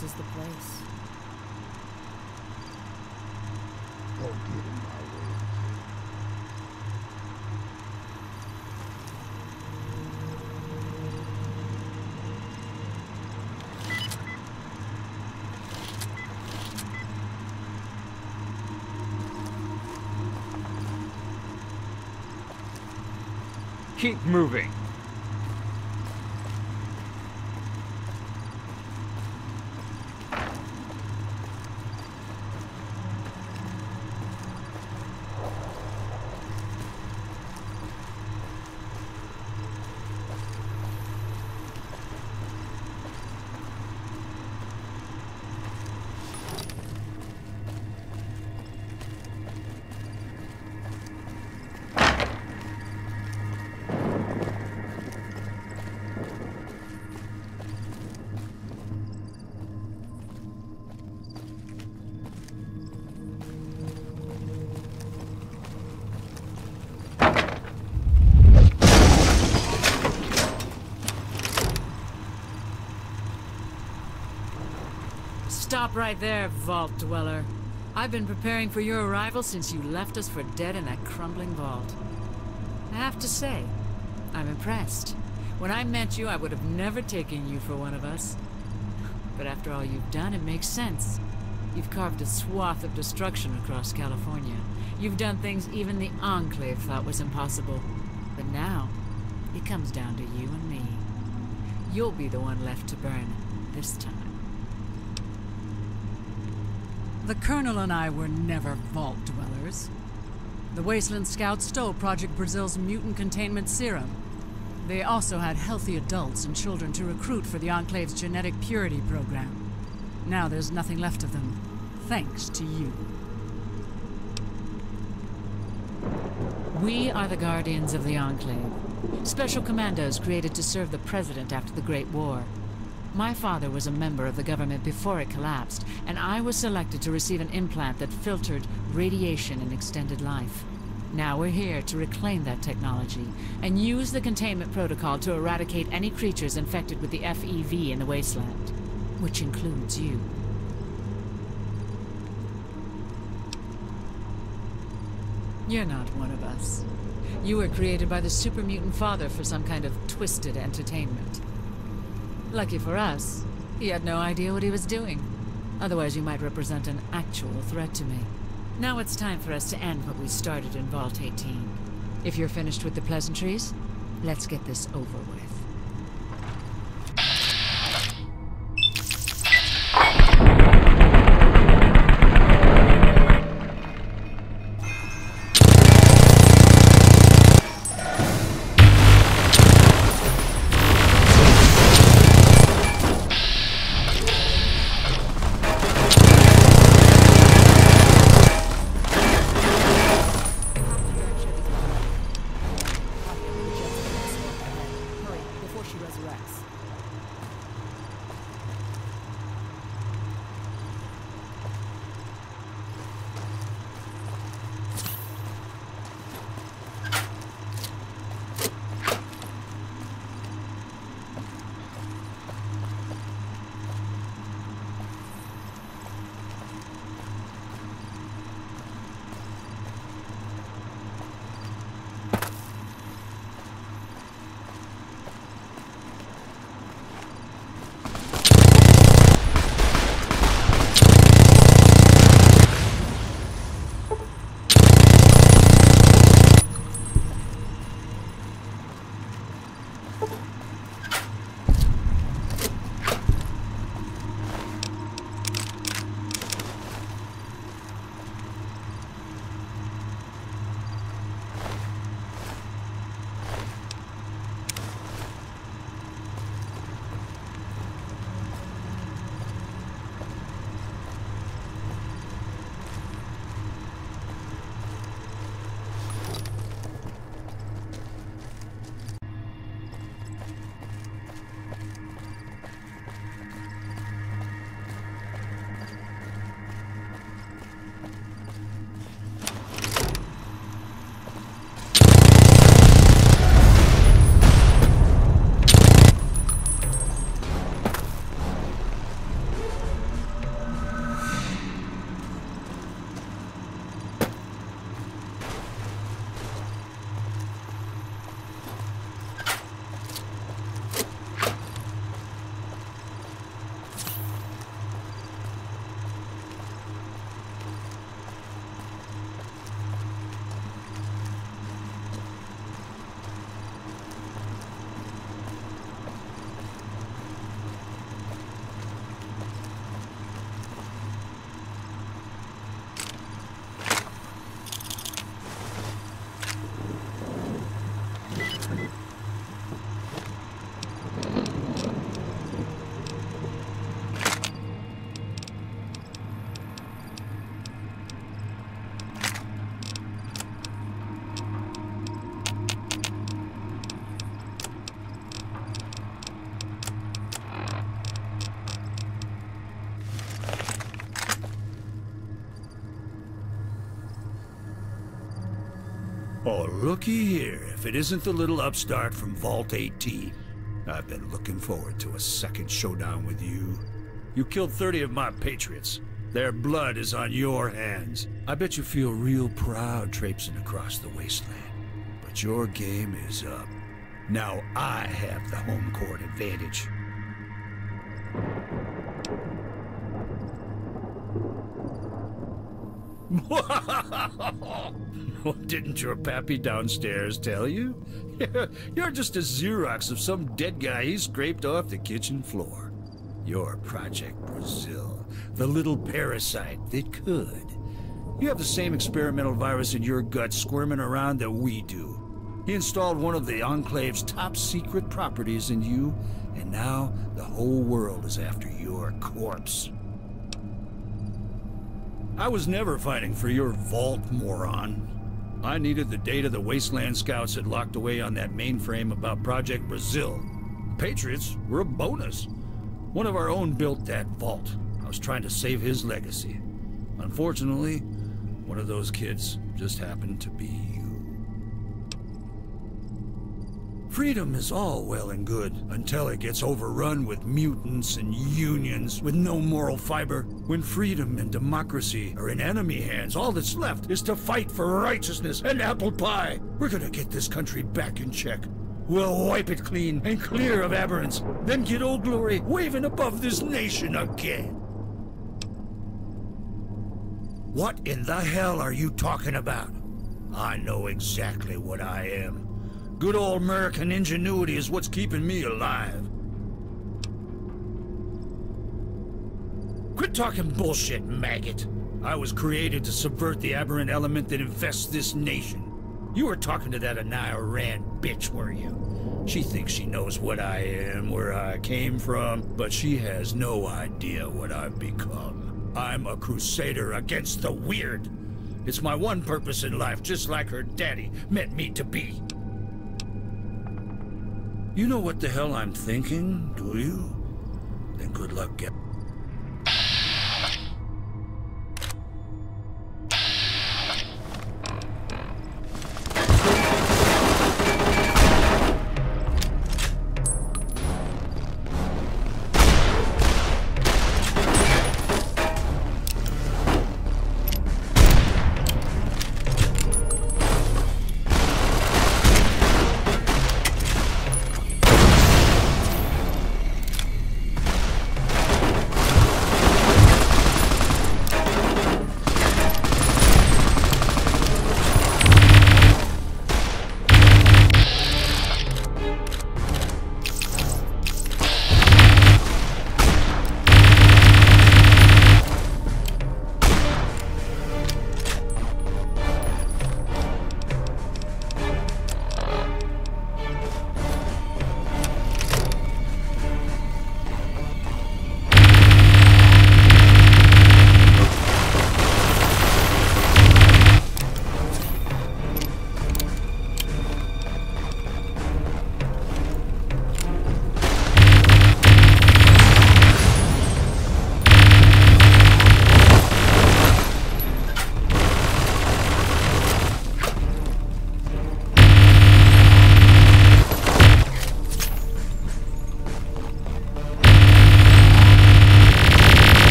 This is the place. Don't get in my way. Keep moving. Stop right there, Vault Dweller. I've been preparing for your arrival since you left us for dead in that crumbling vault. I have to say, I'm impressed. When I met you, I would have never taken you for one of us. But after all you've done, it makes sense. You've carved a swath of destruction across California. You've done things even the Enclave thought was impossible. But now, it comes down to you and me. You'll be the one left to burn this time. The Colonel and I were never vault dwellers. The Wasteland Scouts stole Project Brazil's mutant containment serum. They also had healthy adults and children to recruit for the Enclave's genetic purity program. Now there's nothing left of them, thanks to you. We are the Guardians of the Enclave. Special commandos created to serve the President after the Great War. My father was a member of the government before it collapsed, and I was selected to receive an implant that filtered radiation and extended life. Now we're here to reclaim that technology and use the containment protocol to eradicate any creatures infected with the FEV in the wasteland, which includes you. You're not one of us. You were created by the super mutant father for some kind of twisted entertainment. Lucky for us, he had no idea what he was doing. Otherwise you might represent an actual threat to me. Now it's time for us to end what we started in Vault 18. If you're finished with the pleasantries, let's get this over with. Oh, looky here, if it isn't the little upstart from Vault 18. I've been looking forward to a second showdown with you. You killed 30 of my patriots. Their blood is on your hands. I bet you feel real proud traipsing across the wasteland. But your game is up. Now I have the home court advantage. Didn't your pappy downstairs tell you? You're just a Xerox of some dead guy he scraped off the kitchen floor. You're Project Brazil, the little parasite that could. You have the same experimental virus in your gut squirming around that we do. He installed one of the Enclave's top secret properties in you, and now the whole world is after your corpse. I was never fighting for your vault, moron. I needed the data the Wasteland Scouts had locked away on that mainframe about Project Brazil. Patriots were a bonus. One of our own built that vault. I was trying to save his legacy. Unfortunately, one of those kids just happened to be you. Freedom is all well and good until it gets overrun with mutants and unions with no moral fiber. When freedom and democracy are in enemy hands, all that's left is to fight for righteousness and apple pie. We're gonna get this country back in check. We'll wipe it clean and clear of aberrants, then get Old Glory waving above this nation again. What in the hell are you talking about? I know exactly what I am. Good old American ingenuity is what's keeping me alive. Quit talking bullshit, maggot. I was created to subvert the aberrant element that infests this nation. You were talking to that Anaya Rand bitch, weren't you? She thinks she knows what I am, where I came from, but she has no idea what I've become. I'm a crusader against the weird. It's my one purpose in life, just like her daddy meant me to be. You know what the hell I'm thinking, do you? Then good luck getting...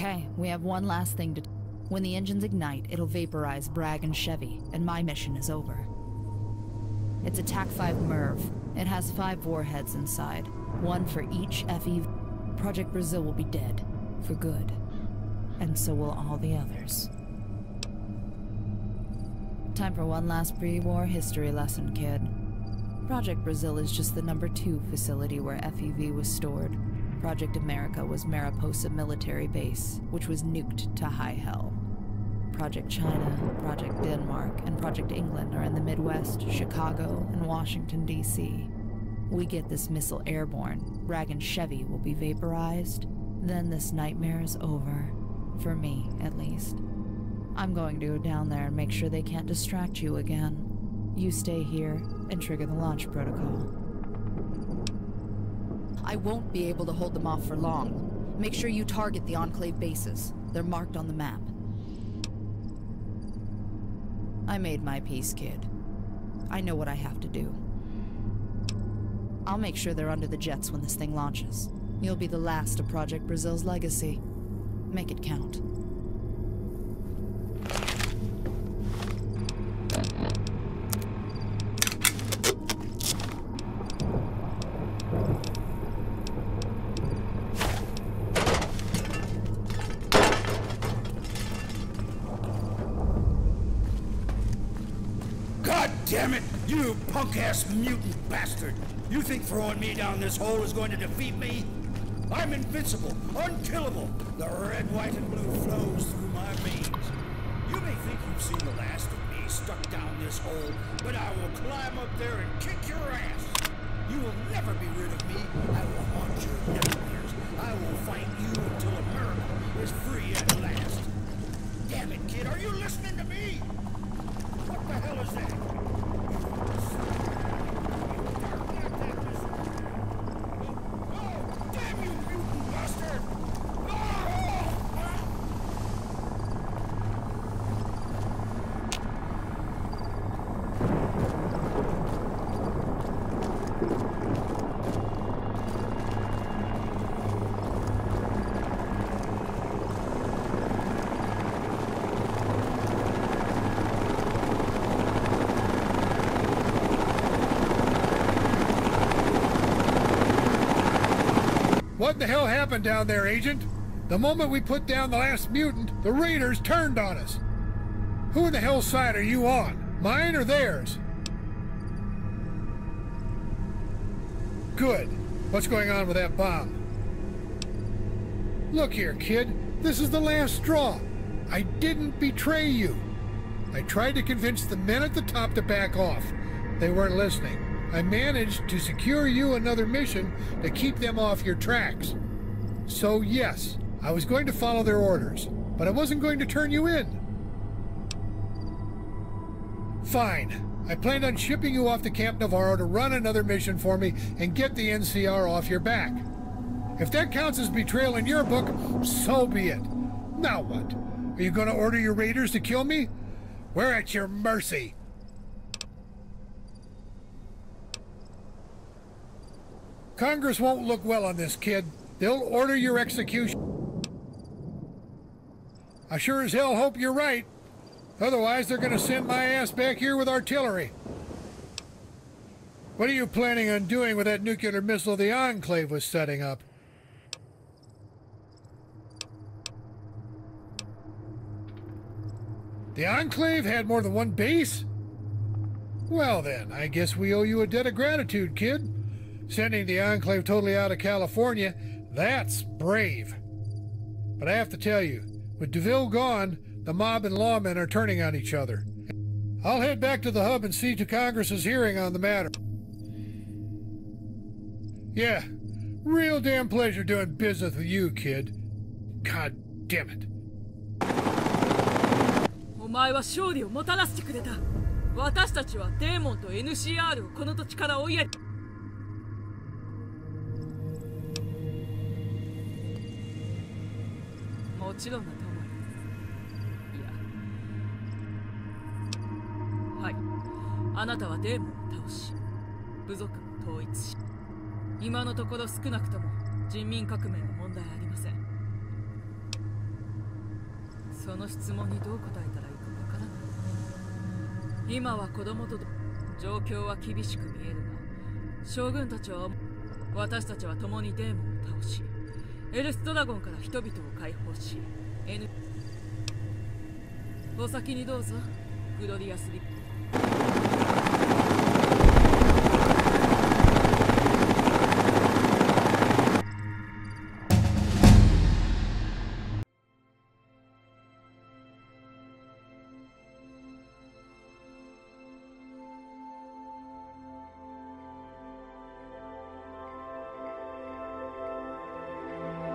Okay, we have one last thing to do. When the engines ignite, it'll vaporize Bragg and Chevy, and my mission is over. It's a TAC-5 MIRV. It has 5 warheads inside, one for each FEV. Project Brazil will be dead, for good. And so will all the others. Time for one last pre-war history lesson, kid. Project Brazil is just the number 2 facility where FEV was stored. Project America was Mariposa Military Base, which was nuked to high hell. Project China, Project Denmark, and Project England are in the Midwest, Chicago, and Washington, D.C. We get this missile airborne, Bragg and Chevy will be vaporized, then this nightmare is over. For me, at least. I'm going to go down there and make sure they can't distract you again. You stay here and trigger the launch protocol. I won't be able to hold them off for long. Make sure you target the Enclave bases. They're marked on the map. I made my peace, kid. I know what I have to do. I'll make sure they're under the jets when this thing launches. You'll be the last of Project Brazil's legacy. Make it count. God damn it! You punk-ass mutant bastard! You think throwing me down this hole is going to defeat me? I'm invincible, unkillable. The red, white, and blue flows through my veins. You may think you've seen the last of me stuck down this hole, but I will climb up there and kick your ass. You will never be rid of me. I will haunt your nightmares. I will fight you until America is free at last. Damn it, kid, are you listening to me? What the hell is that? What the hell happened down there, Agent? The moment we put down the last mutant, the raiders turned on us. Who in the hell's side are you on? Mine or theirs? Good. What's going on with that bomb? Look here, kid. This is the last straw. I didn't betray you. I tried to convince the men at the top to back off. They weren't listening. I managed to secure you another mission to keep them off your tracks. So yes, I was going to follow their orders, but I wasn't going to turn you in. Fine. I planned on shipping you off to Camp Navarro to run another mission for me and get the NCR off your back. If that counts as betrayal in your book, so be it. Now what? Are you going to order your raiders to kill me? We're at your mercy. Congress won't look well on this, kid. They'll order your execution. I sure as hell hope you're right. Otherwise, they're going to send my ass back here with artillery. What are you planning on doing with that nuclear missile the Enclave was setting up? The Enclave had more than one base? Well then, I guess we owe you a debt of gratitude, kid. Sending the Enclave totally out of California, that's brave. But I have to tell you, with DeVille gone, the mob and lawmen are turning on each other. I'll head back to the hub and see to Congress's hearing on the matter. Yeah, real damn pleasure doing business with you, kid. God damn it. お前は勝利をもたらしてくれた。私たちはデーモンと NCR をこの土地から追いやり。もちろんだと思う。いや。はい。あなたはデーモンを倒し、部族も統一し、今のところ少なくとも人民革命の問題ありません。その質問にどう答えたらいいかわからない。今は子供と状況は厳しく見えるが、将軍たちは私たちは共にデーモンを倒し、エルスドラゴンから人々を解放し、お先にどうぞ、グロリアスリップ。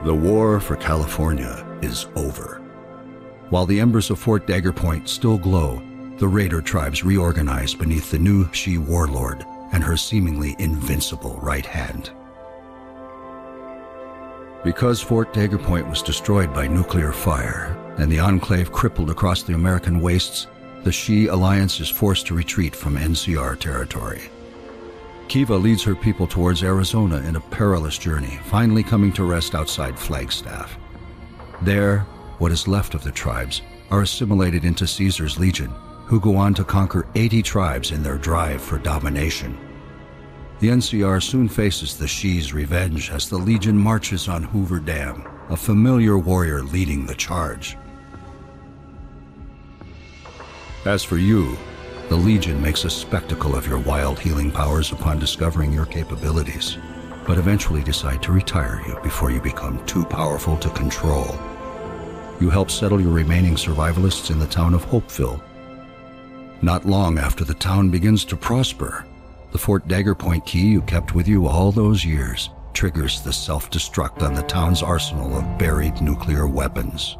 The war for California is over. While the embers of Fort Dagger Point still glow, the raider tribes reorganize beneath the new She warlord and her seemingly invincible right hand. Because Fort Dagger Point was destroyed by nuclear fire and the Enclave crippled across the American wastes, the She Alliance is forced to retreat from NCR territory. Kiva leads her people towards Arizona in a perilous journey, finally coming to rest outside Flagstaff. There, what is left of the tribes are assimilated into Caesar's legion, who go on to conquer 80 tribes in their drive for domination. The NCR soon faces the She's revenge as the legion marches on Hoover Dam, a familiar warrior leading the charge. As for you, the Legion makes a spectacle of your wild healing powers upon discovering your capabilities, but eventually decide to retire you before you become too powerful to control. You help settle your remaining survivalists in the town of Hopeville. Not long after the town begins to prosper, the Fort Dagger Point key you kept with you all those years triggers the self-destruct on the town's arsenal of buried nuclear weapons.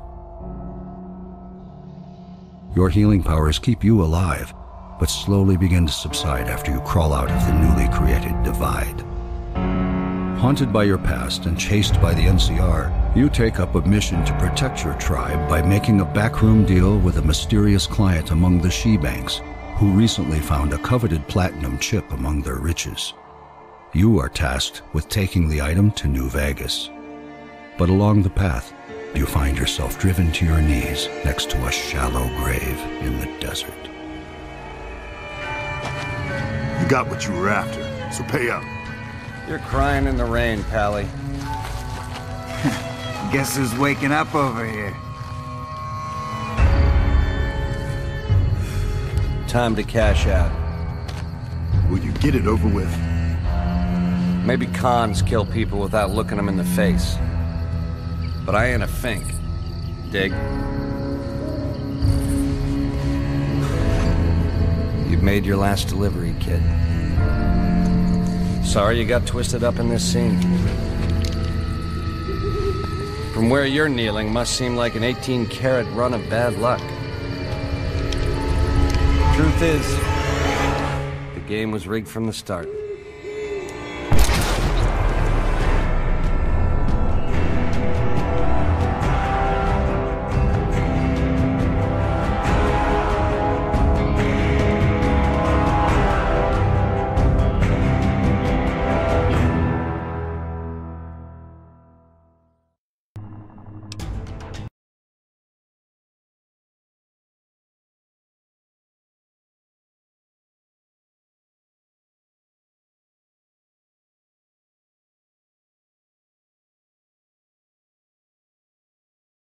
Your healing powers keep you alive, but slowly begin to subside after you crawl out of the newly created divide. Haunted by your past and chased by the NCR, you take up a mission to protect your tribe by making a backroom deal with a mysterious client among the She Banks, who recently found a coveted platinum chip among their riches. You are tasked with taking the item to New Vegas. But along the path, you find yourself driven to your knees next to a shallow grave in the desert. You got what you were after, so pay up. You're crying in the rain, Pally. Guess who's waking up over here? Time to cash out. Will you get it over with? Maybe cons kill people without looking them in the face. But I ain't a fink. Dig? You've made your last delivery, kid. Sorry you got twisted up in this scene. From where you're kneeling must seem like an 18-carat run of bad luck. Truth is, the game was rigged from the start.